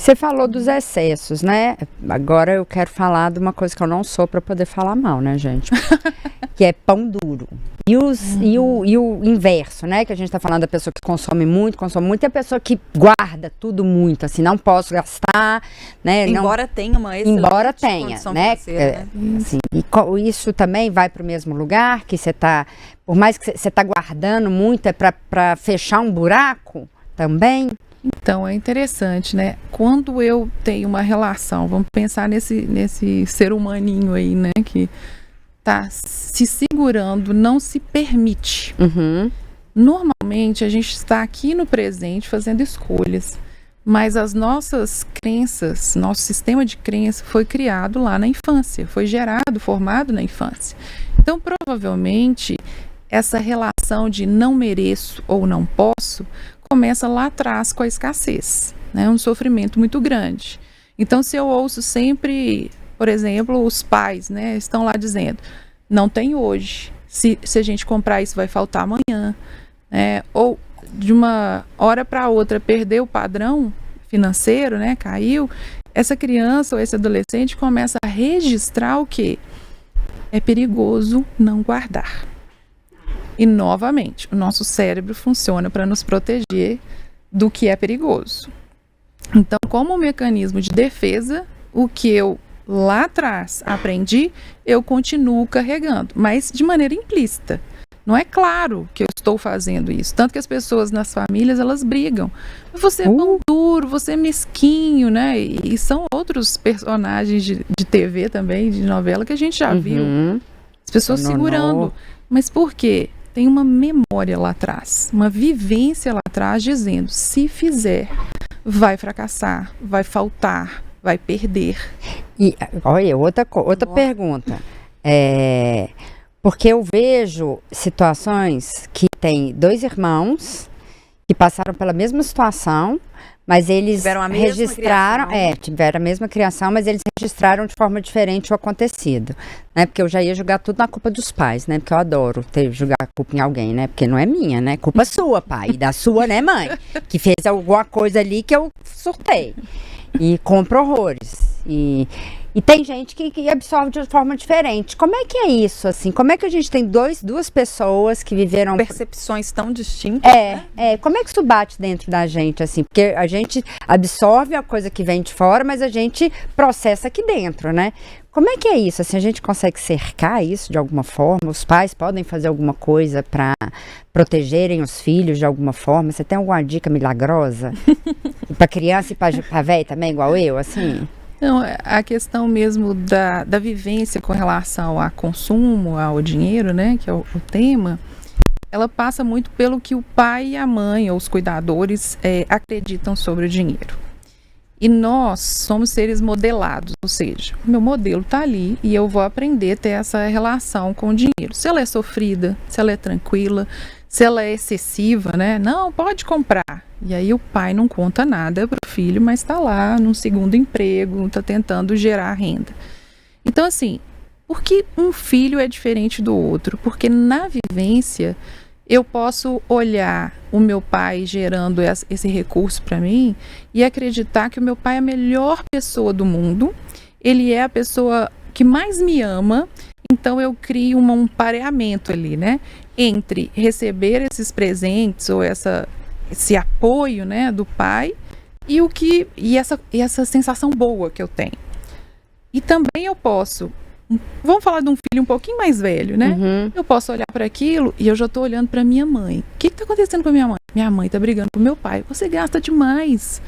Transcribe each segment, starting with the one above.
Você falou dos excessos, né? Agora eu quero falar de uma coisa que eu não sou para poder falar mal, né, gente? Que é pão duro. E o inverso, né? Que a gente está falando da pessoa que consome muito, e a pessoa que guarda tudo muito, assim, não posso gastar, né? Embora tenha uma excelente condição financeira, né? Assim, e isso também vai para o mesmo lugar, que você está, por mais que você está guardando muito, é para fechar um buraco também? Então, é interessante, né? Quando eu tenho uma relação, vamos pensar nesse ser humaninho aí, né? Que tá se segurando, não se permite. Uhum. Normalmente, a gente está aqui no presente fazendo escolhas, mas as nossas crenças, nosso sistema de crença foi criado lá na infância, foi gerado, formado na infância. Então, provavelmente, essa relação de não mereço ou não posso começa lá atrás com a escassez, né? Um sofrimento muito grande. Então, se eu ouço sempre, por exemplo, os pais, né, estão lá dizendo, não tem hoje, se a gente comprar isso vai faltar amanhã, né? Ou de uma hora para outra perdeu o padrão financeiro, né, caiu, essa criança ou esse adolescente começa a registrar o quê? É perigoso não guardar. E, novamente, o nosso cérebro funciona para nos proteger do que é perigoso. Então, como um mecanismo de defesa, o que eu lá atrás aprendi, eu continuo carregando, mas de maneira implícita. Não é claro que eu estou fazendo isso. Tanto que as pessoas nas famílias, elas brigam. Você é pão duro, você é mesquinho, né? E são outros personagens de TV também, de novela, que a gente já viu. As pessoas segurando. Mas por quê? Tem uma memória lá atrás, uma vivência lá atrás dizendo, se fizer, vai fracassar, vai faltar, vai perder. E olha, outra pergunta. Porque eu vejo situações que tem 2 irmãos que passaram pela mesma situação, mas eles tiveram a mesma criação, mas eles registraram de forma diferente o acontecido, né? Porque eu já ia jogar tudo na culpa dos pais, né? Porque eu adoro jogar a culpa em alguém, né? Porque não é minha, né? Culpa sua, pai, e da sua, né, mãe? Que fez alguma coisa ali que eu surtei. E compro horrores. E tem gente que absorve de forma diferente. Como é que é isso, assim? Como é que a gente tem duas pessoas que viveram... percepções tão distintas, né? Como é que isso bate dentro da gente, assim? Porque a gente absorve a coisa que vem de fora, mas a gente processa aqui dentro, né? Como é que é isso? Assim, a gente consegue cercar isso de alguma forma? Os pais podem fazer alguma coisa para protegerem os filhos de alguma forma? Você tem alguma dica milagrosa? Para criança e para velho também, igual eu, assim? Não, a questão mesmo da vivência com relação a consumo, ao dinheiro, né, que é o tema, ela passa muito pelo que o pai e a mãe, ou os cuidadores, acreditam sobre o dinheiro. E nós somos seres modelados, ou seja, o meu modelo está ali e eu vou aprender a ter essa relação com o dinheiro. Se ela é sofrida, se ela é tranquila, se ela é excessiva, né? Não, pode comprar. E aí o pai não conta nada para o filho, mas está lá num segundo emprego, está tentando gerar renda. Então, assim, por que um filho é diferente do outro? Porque na vivência eu posso olhar o meu pai gerando esse recurso para mim e acreditar que o meu pai é a melhor pessoa do mundo, ele é a pessoa que mais me ama, então eu crio um pareamento ali, né? Entre receber esses presentes ou esse apoio, né, do pai e essa sensação boa que eu tenho. E também eu posso, vamos falar de um filho um pouquinho mais velho, né? Uhum. Eu posso olhar para aquilo e eu já estou olhando para minha mãe. O que está acontecendo com a minha mãe? Minha mãe está brigando com meu pai. Você gasta demais.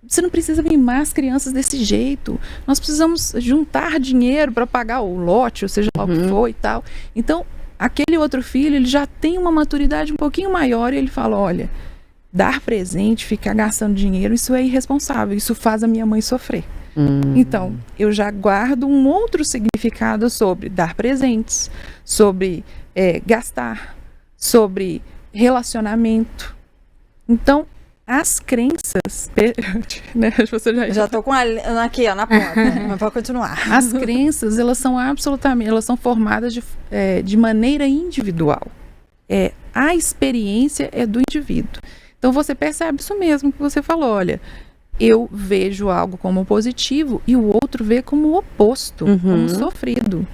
Você não precisa mimar as crianças desse jeito. Nós precisamos juntar dinheiro para pagar o lote, ou seja lá o que for e tal. Então, aquele outro filho, ele já tem uma maturidade um pouquinho maior e ele fala, olha, dar presente, ficar gastando dinheiro, isso é irresponsável, isso faz a minha mãe sofrer. Então, eu já guardo um outro significado sobre dar presentes, sobre gastar, sobre relacionamento. Então, as crenças, né? Você já estou com aqui, ó, na porta, mas pode continuar. As crenças, elas são formadas de maneira individual. A experiência é do indivíduo. Então você percebe isso mesmo que você falou, olha, eu vejo algo como positivo e o outro vê como o oposto, como sofrido.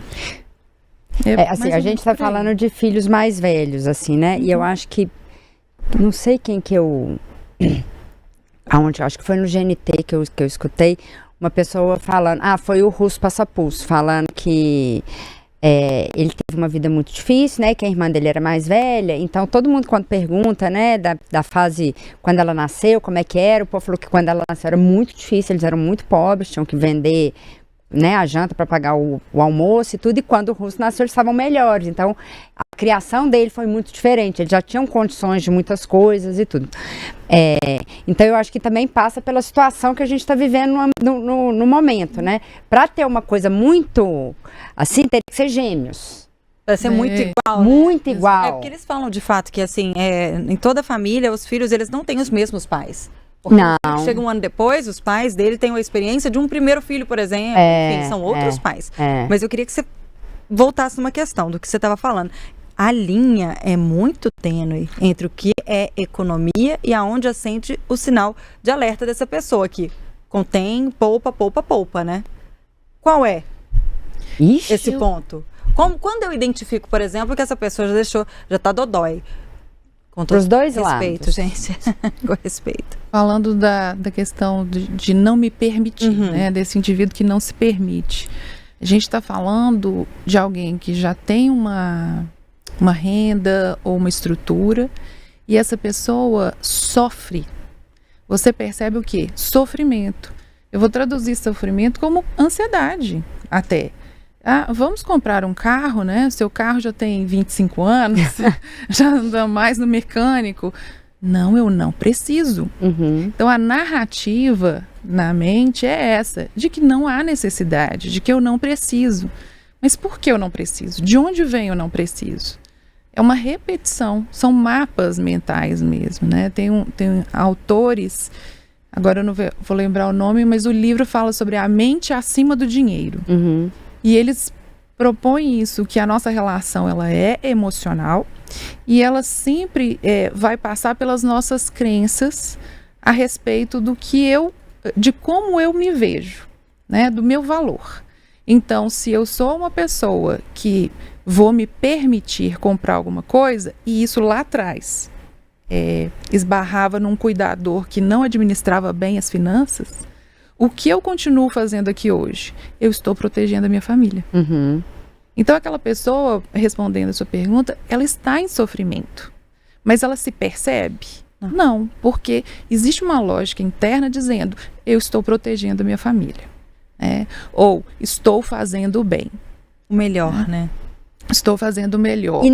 Assim, a gente está falando de filhos mais velhos, assim, né? E eu acho que, não sei quem que eu... acho que foi no GNT que eu escutei uma pessoa falando, foi o Russo Passapulso, falando que ele teve uma vida muito difícil, né, que a irmã dele era mais velha, então todo mundo quando pergunta, né, da fase quando ela nasceu, como é que era, o povo falou que quando ela nasceu era muito difícil, eles eram muito pobres, tinham que vender, né, a janta para pagar o almoço e tudo, e quando o Russo nasceu eles estavam melhores, então a criação dele foi muito diferente, eles já tinham condições de muitas coisas e tudo. Então eu acho que também passa pela situação que a gente está vivendo no momento, né? Para ter uma coisa muito assim, teria que ser gêmeos. Vai ser muito igual, né? Muito igual. Porque eles falam de fato que assim, em toda família, os filhos eles não têm os mesmos pais. Porque não. Chega um ano depois, os pais dele têm a experiência de um primeiro filho, por exemplo. Enfim, são outros pais. Mas eu queria que você voltasse numa questão do que você estava falando. A linha é muito tênue entre o que é economia e aonde acende o sinal de alerta dessa pessoa que contém poupa, né? Qual é esse ponto? Quando eu identifico, por exemplo, que essa pessoa já tá dodói. Com todo os dois respeito, lados. gente. Com respeito. Falando da questão de não me permitir, né? Desse indivíduo que não se permite. A gente está falando de alguém que já tem uma renda ou uma estrutura e essa pessoa sofre. Você percebe o quê? Sofrimento. Eu vou traduzir sofrimento como ansiedade até. Vamos comprar um carro, né? Seu carro já tem 25 anos, já anda mais no mecânico. Não, eu não preciso. Então a narrativa na mente é essa, de que não há necessidade, de que eu não preciso. Mas por que eu não preciso? De onde vem eu não preciso? É uma repetição, são mapas mentais mesmo, né? Tem autores, agora eu não vou lembrar o nome, mas o livro fala sobre a mente acima do dinheiro. E eles propõem isso, que a nossa relação ela é emocional e ela sempre vai passar pelas nossas crenças a respeito de como eu me vejo, né? Do meu valor. Então, se eu sou uma pessoa que vou me permitir comprar alguma coisa, e isso lá atrás esbarrava num cuidador que não administrava bem as finanças, o que eu continuo fazendo aqui hoje? Eu estou protegendo a minha família. Então, aquela pessoa, respondendo a sua pergunta, ela está em sofrimento. Mas ela se percebe? Não, porque existe uma lógica interna dizendo, eu estou protegendo a minha família. Ou estou fazendo o bem. O melhor, né? Estou fazendo o melhor. E